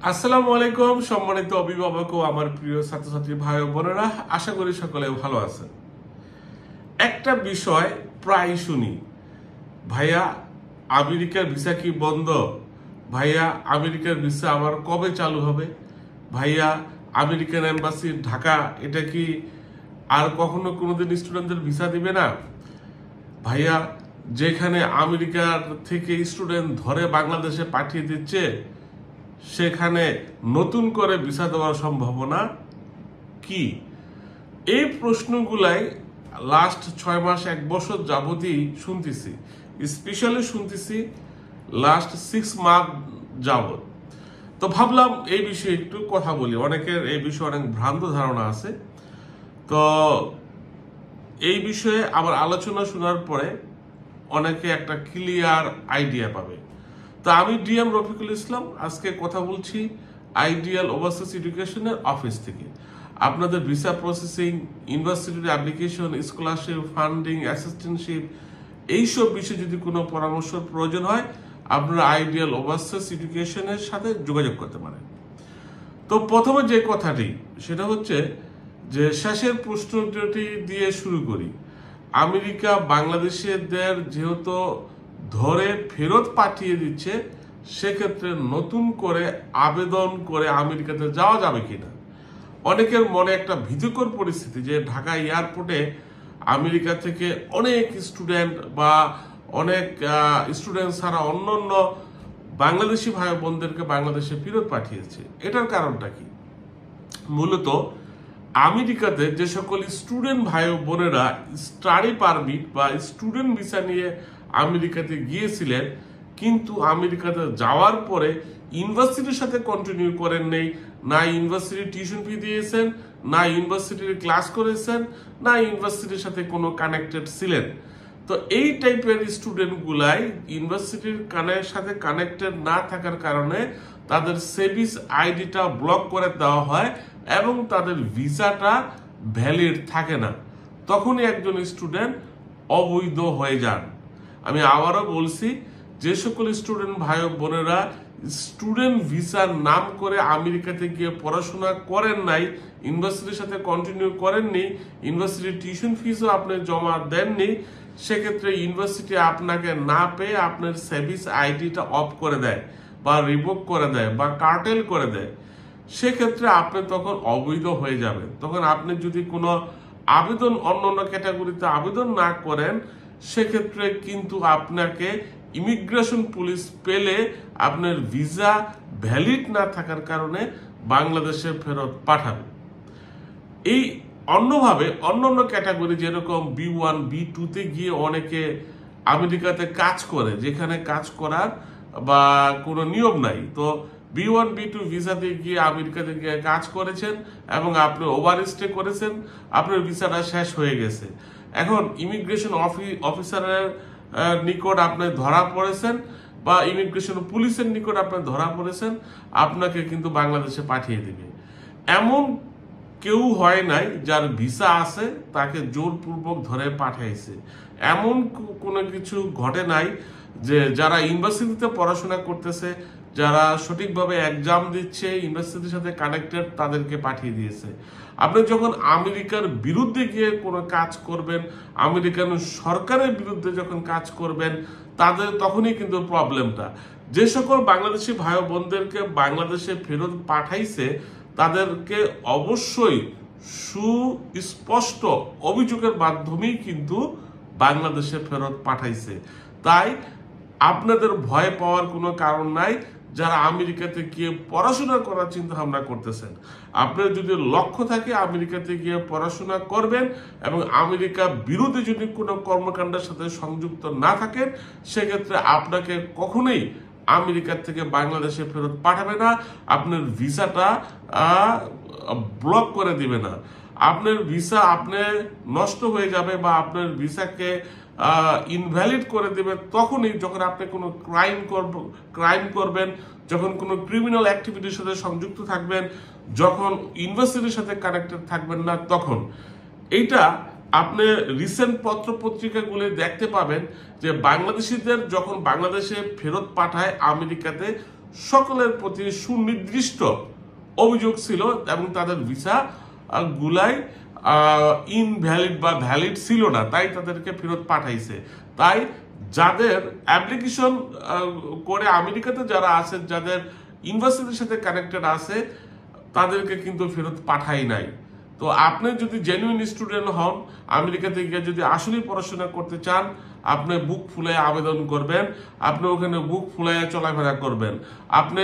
আসসালামু আলাইকুম সম্মানিত অভিভাবক ও আমার প্রিয় ছাত্রছাত্রী ভাই ও বোনেরা, আশা করি সকলে ভালো আছেন। একটা বিষয় প্রায় শুনি, ভাইয়া আমেরিকার ভিসা কি বন্ধ? ভাইয়া আমেরিকার ভিসা আবার কবে চালু হবে? ভাইয়া আমেরিকান এম্বাসি ঢাকা এটা কি আর কখনো কোনোদিন স্টুডেন্টদের ভিসা দিবে না? ভাইয়া যেখানে আমেরিকার থেকে স্টুডেন্ট ধরে বাংলাদেশে পাঠিয়ে দিচ্ছে সেখানে নতুন করে ভিসা দেওয়ার সম্ভাবনা কি? এই প্রশ্নগুলাই লাস্ট 6 মাস 1 বছর যাবতই শুনতেছি, স্পেশালি শুনতেছি লাস্ট 6 মান্থ যাবত। তো ভাবলাম এই বিষয়ে একটু কথা বলি। অনেকের এই বিষয়ে অনেক ভ্রান্ত ধারণা আছে, তো এই বিষয়ে আমার আলোচনা শোনার পরে অনেকে একটা ক্লিয়ার আইডিয়া পাবে। তো আমি ডিএম রফিকুল ইসলাম আজকে কথা বলছি আইডিয়াল ওভারসিজ এডুকেশনের অফিস থেকে। আপনাদের ভিসা প্রসেসিং, ইউনিভার্সিটির অ্যাপ্লিকেশন, স্কলারশিপ, ফান্ডিং, অ্যাসিস্ট্যান্টশিপ এইসব বিষয়ে যদি কোনো পরামর্শের প্রয়োজন হয় আপনারা আইডিয়াল ওভারসিজ এডুকেশনের সাথে যোগাযোগ করতে পারেন। তো প্রথমে যে কথাটি সেটা হচ্ছে যে শেষের প্রশ্নটি দিয়ে শুরু করি। আমেরিকা বাংলাদেশিদের যেহেতু ধরে ফেরত পাঠিয়ে দিচ্ছে, সেক্ষেত্রে নতুন করে আবেদন করে আমেরিকাতে যাওয়া যাবে কিনা। অনেকের মনে একটা ভীতিকর পরিস্থিতি যে ঢাকা এয়ারপোর্টে আমেরিকা থেকে অনেক স্টুডেন্ট বা অনেক স্টুডেন্ট ছাড়া অন্য বাংলাদেশি ভাই বোনদেরকে বাংলাদেশে ফেরত পাঠিয়েছে। এটার কারণটা কি? মূলত আমেরিকাতে যে সকল স্টুডেন্ট ভাই বোনেরা স্টাডি পারমিট বা স্টুডেন্ট ভিসা নিয়ে আমেরিকাতে গিয়েছিলেন, কিন্তু আমেরিকাতে যাওয়ার পরে ইউনিভার্সিটির সাথে কন্টিনিউ করেন নেই, না ইউনিভার্সিটির টিউশন ফি দিয়েছেন, না ইউনিভার্সিটির ক্লাস করেছেন, না ইউনিভার্সিটির সাথে কোনো কানেক্টেড ছিলেন। তো এই টাইপের স্টুডেন্টগুলাই ইউনিভার্সিটির সাথে কানেক্টেড না থাকার কারণে তাদের সেভিস আইডিটা ব্লক করে দেওয়া হয় এবং তাদের ভিসাটা ভ্যালিড থাকে না। তখনই একজন স্টুডেন্ট অবৈধ হয়ে যান। আমি আবারও বলছি, যে সকল স্টুডেন্ট ভাই বোনেরা স্টুডেন্ট ভিসার নাম করে আমেরিকাতে গিয়ে পড়াশোনা করেন নাই, ইউনিভার্সিটির সাথে কন্টিনিউ করেননি, ইউনিভার্সিটির টিউশন ফিসও আপনি জমা দেননি, সেক্ষেত্রে ইউনিভার্সিটি আপনাকে না পেয়ে আপনার সার্ভিস আইডিটা অফ করে দেয় বা রিভোক করে দেয় বা কার্টেল করে দেয়, সেক্ষেত্রে আপনি তখন অবৈধ হয়ে যাবেন। তখন আপনি যদি কোনো আবেদন অন্য ক্যাটাগরিতে আবেদন না করেন, সেক্ষেত্রে কিন্তু আপনাকে ইমিগ্রেশন পুলিশ পেলে আপনার ভিসা ভ্যালিড না থাকার কারণে বাংলাদেশে ফেরত পাঠাবে। এই অন্যভাবে অন্য ক্যাটাগরি যেরকম B1 B2 গিয়ে অনেকে আমেরিকাতে কাজ করে, যেখানে কাজ করার বা কোনো নিয়ম নাই, তো B1 B2 ভিসাতে গিয়ে আমেরিকাতে গিয়ে কাজ করেছেন এবং আপনি ওভারস্টে করেছেন, আপনার ভিসাটা শেষ হয়ে গেছে, এখন ইমিগ্রেশন অফিসারের নিকট আপনি ধরা পড়েছেন বা ইমিগ্রেশন পুলিশের নিকট আপনি ধরা পড়েছেন, আপনাকে কিন্তু বাংলাদেশে পাঠিয়ে দেবে। এমন কেউ হয় নাই যার ভিসা আছে তাকে জোরপূর্বক ধরে পাঠাইছে, এমন কোনো কিছু ঘটে নাই। যে যারা ইউনিভার্সিটিতে পড়াশোনা করতেছে, যারা সঠিকভাবে এক্সাম দিচ্ছে, ইউনিভার্সিটির সাথে কানেক্টেড, তাদেরকে পাঠিয়ে দিয়েছে। আপনি যখন আমেরিকার বিরুদ্ধে গিয়ে কোনো কাজ করবেন, আমেরিকান সরকারের বিরুদ্ধে যখন কাজ করবেন, তাদের তখনই কিন্তু প্রবলেমটা। যে সকল বাংলাদেশি ভাই বোনদেরকে বাংলাদেশে ফেরত পাঠাইছে তাদেরকে অবশ্যই সুস্পষ্ট অভিযোগের মাধ্যমেই কিন্তু বাংলাদেশে ফেরত পাঠাইছে। তাই আপনাদের ভয় পাওয়ার কোনো কারণ নাই। যারা আমেরিকাতে গিয়ে পড়াশোনা করার চিন্তা ভাবনা করতেছেন, আপনার যদি লক্ষ্য থাকে আমেরিকাতে গিয়ে পড়াশোনা করবেন এবং আমেরিকা বিরোধী যদি কোনো কর্মকাণ্ডের সাথে সংযুক্ত না থাকেন, সেক্ষেত্রে আপনাকে কখনোই আমেরিকার থেকে বাংলাদেশে ফেরত পাঠাবে না, আপনার ভিসাটা ব্লক করে দিবে না। আপনার ভিসা আপনার নষ্ট হয়ে যাবে বা আপনার ভিসাকে ইনভ্যালিড করে দেবে তখনই যখন আপনি কোনো ক্রাইম করবেন, যখন কোনো ক্রিমিনাল অ্যাক্টিভিটির সাথে সংযুক্ত থাকবেন, যখন ইউনিভার্সিটির সাথে কানেক্টেড থাকবেন না তখন। এইটা আপনি রিসেন্ট পত্র পত্রিকাগুলি দেখতে পাবেন যে বাংলাদেশিদের যখন বাংলাদেশে ফেরত পাঠায় আমেরিকাতে, সকলের প্রতি সুনির্দিষ্ট অভিযোগ ছিল এবং তাদের ভিসা গুলাই ইনভ্যালিড বা ভ্যালিড ছিল না, তাই তাদেরকে ফেরত পাঠাইছে। তাই যাদের অ্যাপ্লিকেশন করে আমেরিকাতে যারা আছে, যাদের ইউনিভার্সিটির সাথে কানেক্টেড আছে, তাদেরকে কিন্তু ফেরত পাঠাই নাই। তো আপনি যদি জেনুইন স্টুডেন্ট হন, আমেরিকাতে গিয়ে যদি আসলেই পড়াশোনা করতে চান, আপনি বুক ফুলায় আবেদন করবেন, আপনি ওখানে বুক ফুলায় চলাফেরা করবেন। আপনি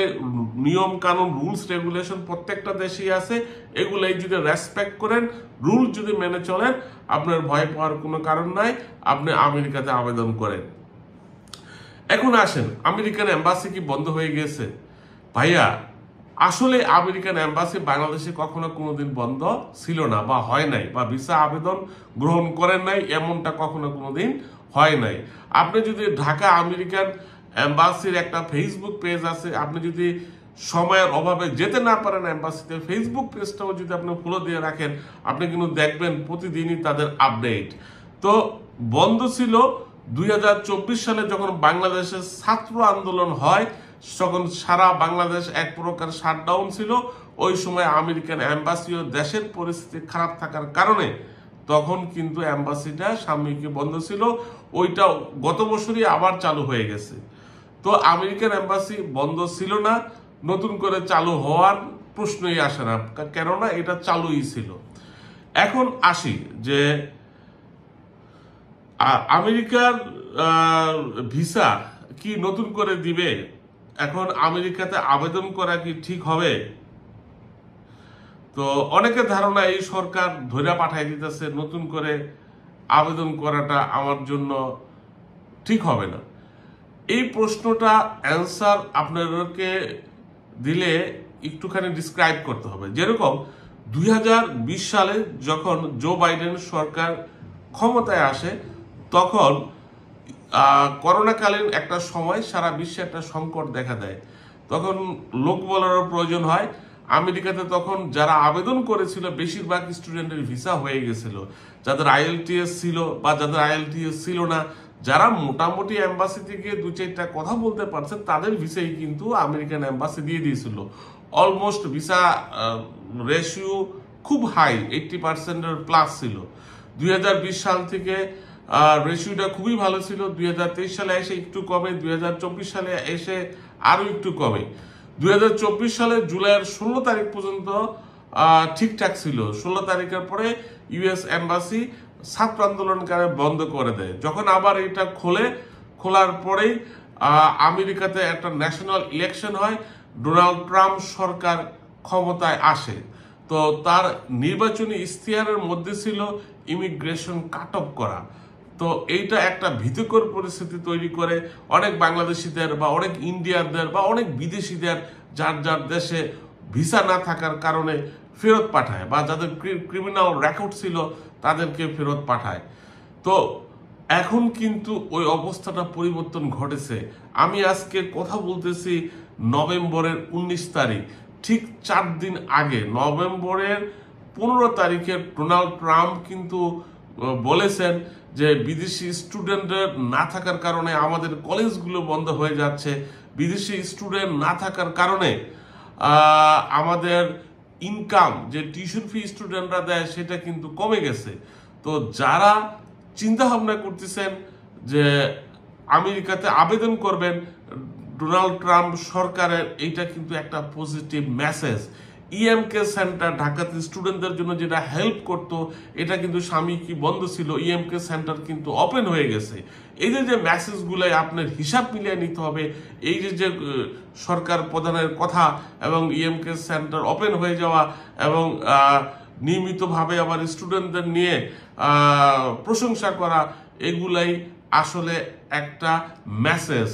নিয়ম কানুন রুলস রেগুলেশন প্রত্যেকটা দেশেই আছে, এগুলাই যদি রেসপেক্ট করেন, রুল যদি মেনে চলেন, আপনার ভয় পাওয়ার কোনো কারণ নাই। আপনি আমেরিকাতে আবেদন করেন। এখন আসেন, আমেরিকান এম্বাসি কি বন্ধ হয়ে গেছে? ভাইয়া, আসলে আমেরিকান এম্বাসি বাংলাদেশে কখনো কোনোদিন বন্ধ ছিল না বা হয় নাই, বা ভিসা আবেদন গ্রহণ করেন নাই এমনটা কখনো কোনোদিন হয় নাই। আপনি যদি ঢাকা আমেরিকান এম্বাসির একটা ফেসবুক পেজ আছে, আপনি যদি সময়ের অভাবে যেতে না পারেন এম্বাসিতে, ফেসবুক পেজটাও যদি আপনি ফলো দিয়ে রাখেন, আপনি কিন্তু দেখবেন প্রতিদিনই তাদের আপডেট। তো বন্ধ ছিল 2024 সালে যখন বাংলাদেশের ছাত্র আন্দোলন হয়, তখন সারা বাংলাদেশ এক প্রকার শাটডাউন ছিল। ওই সময় আমেরিকান এম্বাসি ও দেশের পরিস্থিতি খারাপ থাকার কারণে তখন কিন্তু এম্বাসিটা সাময়িক বন্ধ ছিল। ওইটা গত বছরই আবার চালু হয়ে গেছে। তো আমেরিকান এম্বাসি বন্ধ ছিল না, নতুন করে চালু হওয়ার প্রশ্নই আসে না, কেননা এটা চালুই ছিল। এখন আসি যে আমেরিকার ভিসা কি নতুন করে দিবে? এখন আমেরিকাতে আবেদন করা কি ঠিক হবে? তো অনেকের ধারণা এই সরকার ধরে পাঠাই দিতেছে, নতুন করে আবেদন করাটা আমার জন্য ঠিক হবে না। এই প্রশ্নটা অ্যান্সার আপনাদেরকে দিলে একটুখানি ডিসক্রাইব করতে হবে। যেরকম 2020 সালে যখন জো বাইডেন সরকার ক্ষমতায় আসে, তখন করোনাকালীন একটা সময় সারা বিশ্বে একটা সংকট দেখা দেয়। তখন লোক বলারও প্রয়োজন হয়। আমেরিকাতে তখন যারা আবেদন করেছিল বেশিরভাগ স্টুডেন্টের ভিসা হয়ে গেছিল, যাদের IELTS ছিল বা যাদের IELTS ছিল না, যারা মোটামুটি এম্বাসিতে গিয়ে 2-4টা কথা বলতে পারছে, তাদের ভিসাই কিন্তু আমেরিকান এম্বাসি দিয়ে দিয়েছিল। অলমোস্ট ভিসা রেশিও খুব হাই, 80% প্লাস ছিল। 2020 সাল থেকে রেশিওটা খুবই ভালো ছিল। 2023 সালে এসে একটু কমে, 2024 সালে এসে আরো একটু কমে। 2024 সালের জুলাইয়ের 16 তারিখ পর্যন্ত ঠিকঠাক ছিল। 16 তারিখের পরে ইউএস এম্বাসি ছাত্র আন্দোলনকারী বন্ধ করে দেয়। যখন আবার এটা খোলার পরেই আমেরিকাতে একটা ন্যাশনাল ইলেকশন হয়, ডোনাল্ড ট্রাম্প সরকার ক্ষমতায় আসে। তো তার নির্বাচনী ইশতেহারের মধ্যে ছিল ইমিগ্রেশন কাট অফ করা। তো এইটা একটা ভীতিকর পরিস্থিতি তৈরি করে অনেক বাংলাদেশিদের বা অনেক ইন্ডিয়ানদের বা অনেক বিদেশিদের যার যার দেশে ভিসা না থাকার কারণে ফেরত পাঠায়, বা যাদের ক্রিমিনাল রেকর্ড ছিল তাদেরকে ফেরত পাঠায়। তো এখন কিন্তু ওই অবস্থাটা পরিবর্তন ঘটেছে। আমি আজকে কথা বলতেছি নভেম্বরের 19 তারিখ, ঠিক 4 দিন আগে নভেম্বরের 15 তারিখে ডোনাল্ড ট্রাম্প কিন্তু বলেছেন যে বিদেশি স্টুডেন্টদের না থাকার কারণে আমাদের কলেজগুলো বন্ধ হয়ে যাচ্ছে, বিদেশি স্টুডেন্ট না থাকার কারণে আমাদের ইনকাম যে টিউশন ফি স্টুডেন্টরা দেয় সেটা কিন্তু কমে গেছে। তো যারা চিন্তা ভাবনা করতেছেন যে আমেরিকাতে আবেদন করবেন, ডোনাল্ড ট্রাম্প সরকারের এইটা কিন্তু একটা পজিটিভ মেসেজ। ইএমকে সেন্টার ঢাকাতে স্টুডেন্টদের জন্য যেটা হেল্প করতো, এটা কিন্তু সাময়িকী বন্ধ ছিল, ইএমকে সেন্টার কিন্তু ওপেন হয়ে গেছে। এই যে মেসেজগুলাই আপনার হিসাব মিলিয়ে নিতে হবে। এই যে সরকার প্রধানের কথা এবং ইএমকে সেন্টার ওপেন হয়ে যাওয়া এবং নিয়মিতভাবে আবার স্টুডেন্টদের নিয়ে প্রশংসা করা, এগুলাই আসলে একটা মেসেজ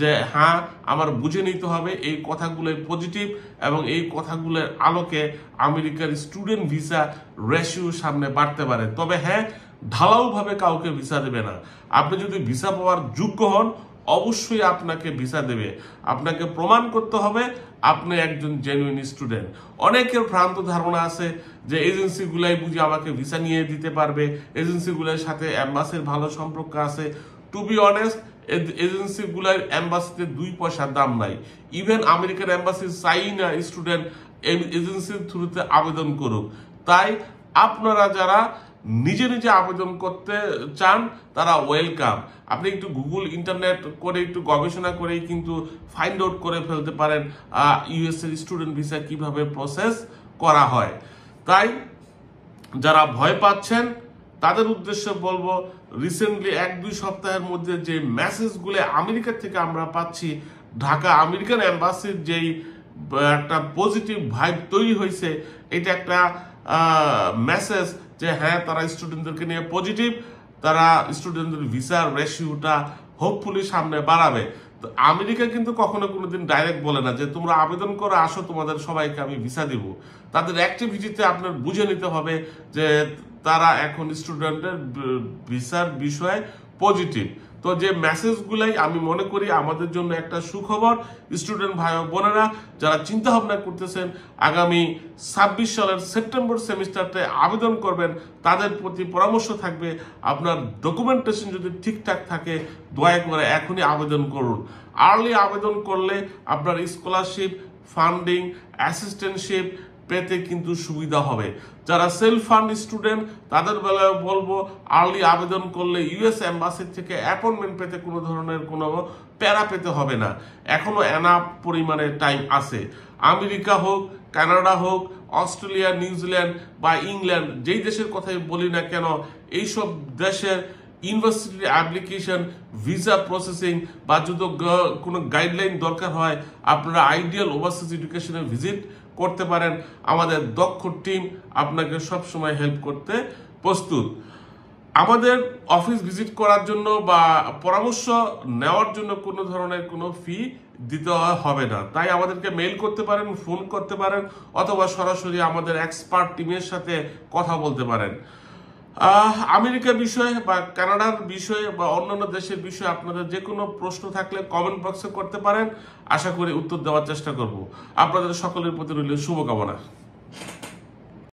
যে হ্যাঁ, আমার বুঝে নিতে হবে এই কথাগুলোই পজিটিভ, এবং এই কথাগুলোর আলোকে আমেরিকার স্টুডেন্ট ভিসা রেশিও সামনে বাড়তে পারে। তবে হ্যাঁ, ঢালাওভাবে কাউকে ভিসা দেবে না। আপনি যদি ভিসা পাওয়ার যোগ্য হন, অবশ্যই আপনাকে ভিসা দেবে। আপনাকে প্রমাণ করতে হবে আপনি একজন জেনুইন স্টুডেন্ট। অনেকের ভ্রান্ত ধারণা আছে যে এজেন্সিগুলাই বুঝি আমাকে ভিসা নিয়ে দিতে পারবে, এজেন্সিগুলোর সাথে এম্বাসির ভালো সম্পর্ক আছে। টু বি অনেস্ট, এজেন্সিগুলোর এম্বাসিতে 2 পয়সার দাম নাই। ইভেন আমেরিকান এম্বাসি চাই না স্টুডেন্ট এজেন্সির থ্রুতে আবেদন করুক। তাই আপনারা যারা নিজে নিজে আবেদন করতে চান তারা ওয়েলকাম। আপনি একটু গুগল ইন্টারনেট করে একটু গবেষণা করেই কিন্তু ফাইন্ড আউট করে ফেলতে পারেন ইউএস এর স্টুডেন্ট ভিসা কিভাবে প্রসেস করা হয়। তাই যারা ভয় পাচ্ছেন তাদের উদ্দেশ্যে বলবো, রিসেন্টলি 1-2 সপ্তাহের মধ্যে যে মেসেজগুলো আমেরিকা থেকে আমরা পাচ্ছি, ঢাকা আমেরিকান এম্বাসির যেই একটা পজিটিভ ভাইব তৈরি হয়েছে, এটা একটা মেসেজ যে হ্যাঁ তারা স্টুডেন্টদেরকে নিয়ে পজিটিভ, তারা স্টুডেন্টদের ভিসার রেশিওটা হোপফুলি সামনে বাড়াবে। তো আমেরিকা কিন্তু কখনো কোনোদিন ডাইরেক্ট বলে না যে তোমরা আবেদন করে আসো, তোমাদের সবাইকে আমি ভিসা দিব। তাদের অ্যাক্টিভিটিতে আপনার বুঝে নিতে হবে যে তারা এখন স্টুডেন্টের ভিসার বিষয়ে পজিটিভ। তো যে মেসেজগুলাই আমি মনে করি আমাদের জন্য একটা সুখবর। স্টুডেন্ট ভাই ও বোনেরা যারা চিন্তা ভাবনা করতেছেন আগামী 26 সালের সেপ্টেম্বর সেমিস্টারতে আবেদন করবেন, তাদের প্রতি পরামর্শ থাকবে আপনার ডকুমেন্টেশন যদি ঠিকঠাক থাকে দয়া করে এখনই আবেদন করুন। আর্লি আবেদন করলে আপনার স্কলারশিপ, ফান্ডিং, অ্যাসিস্ট্যান্টশিপ পেতে কিন্তু সুবিধা হবে। যারা সেলফ ফান্ড স্টুডেন্ট তাদের বেলায় বলবো আর্লি আবেদন করলে ইউএস এম্বাসি থেকে অ্যাপয়েন্টমেন্ট পেতে কোনো ধরনের কোনো প্যারা পেতে হবে না। এখনো এনাফ পরিমাণে টাইম আছে। আমেরিকা হোক, কানাডা হোক, অস্ট্রেলিয়া, নিউজিল্যান্ড বা ইংল্যান্ড, যেই দেশের কথাই বলি না কেন, এইসব দেশের ইউনিভার্সিটি অ্যাপ্লিকেশন, ভিসা প্রসেসিং বা যদি কোনো গাইডলাইন দরকার হয় আপনারা আইডিয়াল ওভারসিজ এডুকেশনে ভিজিট করতে পারেন। আমাদের দক্ষ টিম আপনাকে সবসময় হেল্প করতে প্রস্তুত। আমাদের অফিস ভিজিট করার জন্য বা পরামর্শ নেওয়ার জন্য কোনো ধরনের কোনো ফি দিতে হবে না। তাই আমাদেরকে মেইল করতে পারেন, ফোন করতে পারেন, অথবা সরাসরি আমাদের এক্সপার্ট টিমের সাথে কথা বলতে পারেন। আমেরিকার বিষয়ে বা কানাডার বিষয়ে বা অন্যান্য দেশের বিষয়ে আপনাদের যে কোনো প্রশ্ন থাকলে কমেন্ট বক্সে করতে পারেন। আশা করি উত্তর দেওয়ার চেষ্টা করব। আপনাদের সকলের প্রতি রইল শুভকামনা।